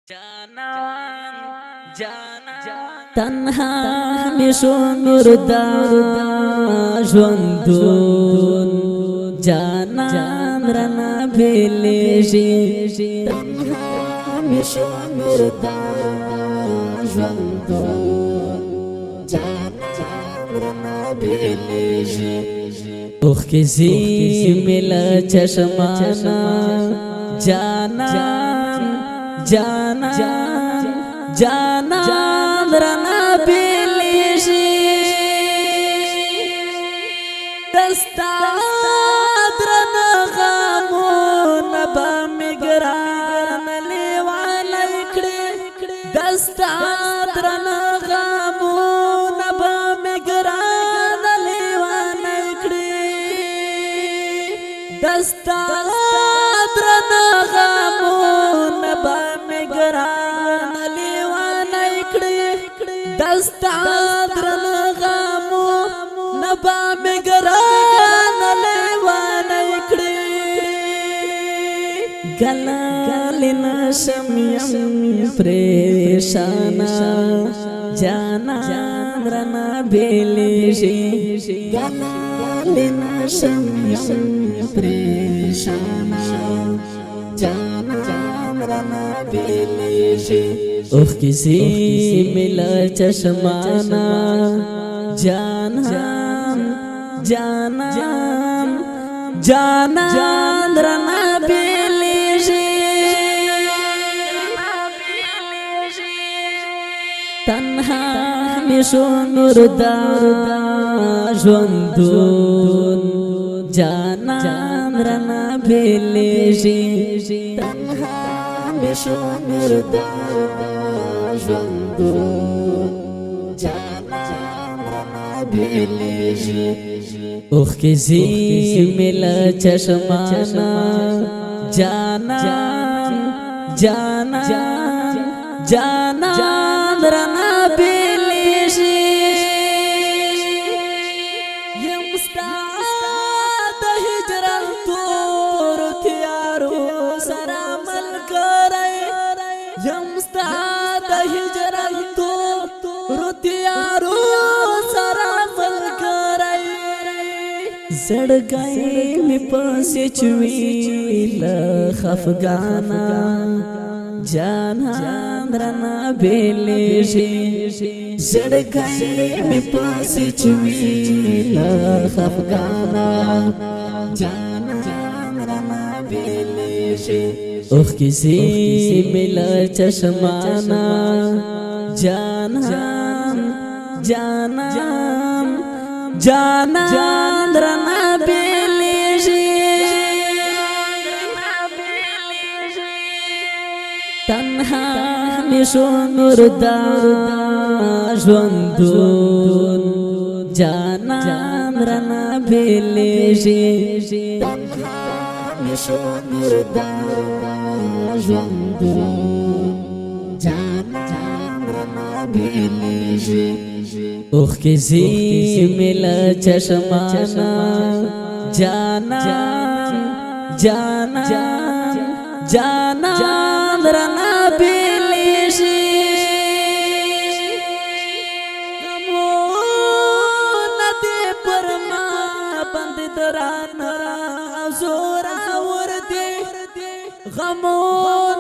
जाना जाना तन्हा मिशो मुर्दा ژوندون जाना रना भेलेजी तन्हा मिशो मुर्दा ژوندون जाना रना भेलेजी ओख किसी मिला चश्माना जाना जाना जाना रना भेलेजी दस्ता रना गामो नबा मिगरान लेवाला इकडे दस्ता रना गामो नबा मिगरान लेवाला इकडे दस्ता रना गामो नबा मिगरान लेवाला इकडे दस्ता रना गामो नबा मिगरान लेवाला इकडे गलालिना शम्यम प्रेशाना जाना रना भेलेजी गलालिना शम्यम प्रेशाना जाना रना भेलेजी ओह किसी मिला चश्माना जाना जाना जाना रना भेलेजी तन्हा मिशो मुर्दा ژوندون जाना रना भेलेजी तन्हा मिशो मुर्दा ژوندون जाना रना भेलेजी ओख किसी मिला चश्माना जाना जाना जाना रना भेलेजी यमस्ताद हिजरत तोर थियारो सरामल करे यमस्ताद हिजरत तोर थियारो सरामल करे जड़ गए में पासे चुईला खफगाना जाना रना भेलेजी जड़ गए में पासे चुईला खफगाना जाना रना भेलेजी ओह किसी मिला चश्माना जाना जाना जाना रना भेलेजी तन्हा मिशो मुर्दा ژوندون जाना रना भेलेजी तन्हा मिशो मुर्दा ژوندون जाना रना भेलेजी ओह किसी मिला चश्माना जाना जाना जाना रना भेलेजी गमो नदी पर माँ बंद दराना जोरा उर्दे गमो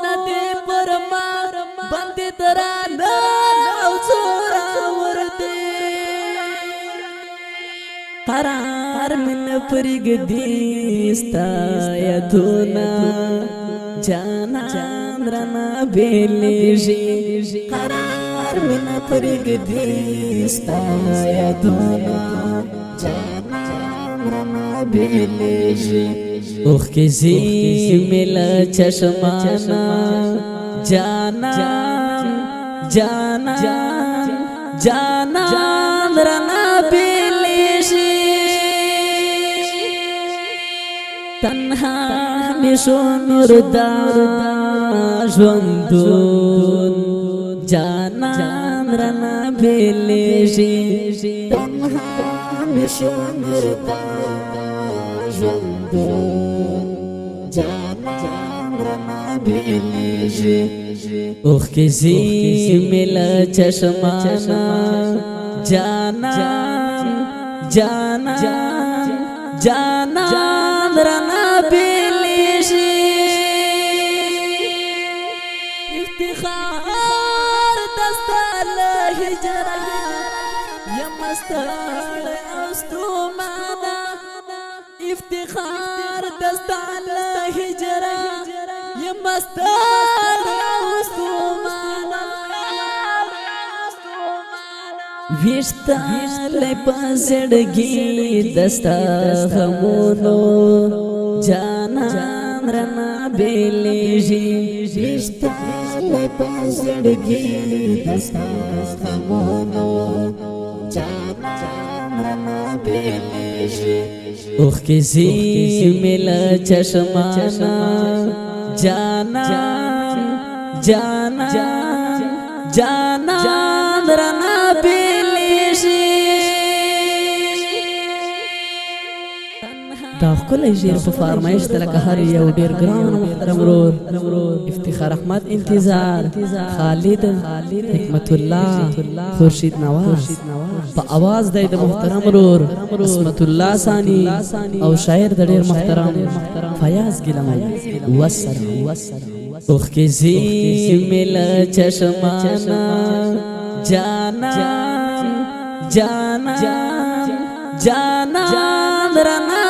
नदी पर माँ बंद दराना जोरा उर्दे करार min prigdista yaduna जाना रना भेलेजी करार min prigdista yaduna जाना रना भेलेजी ओह किसी मिला चश्माना जाना जाना जाना रना भेलेजी तन्हा मिशो मुर्दा ژوندون जाना रना भेलेजी तन्हा मिशो मुर्दा ژوندون जाना रना بیلیشی اوخ کسی ملا چشمانا جانان جانان جانان رنا بیلیشی افتخار دستال هجرا یمستار استومانا افتخار دستال هجرا یمستار استومانا ویشتال پسڑگی دستا خمونو جانان رنا بیلیشی ویشتال پسڑگی دستا خمونو جانان رنا بیلیشی اوخ کسی ملا چشمانا جانان جانان جانان رنا بیلیشی دا خپل شعر په فرمایش تلکه هر یو ډیر ګران محترم ورور افتخار احمد انتظار خالد حکمت الله خورشید نواز په आवाज د محترم ورور عصمت الله ثانی او شاعر د ډیر محترم فیاض ګلمای والسلام اوخ کسی ملا چشمانا جانان جانان جانان رنا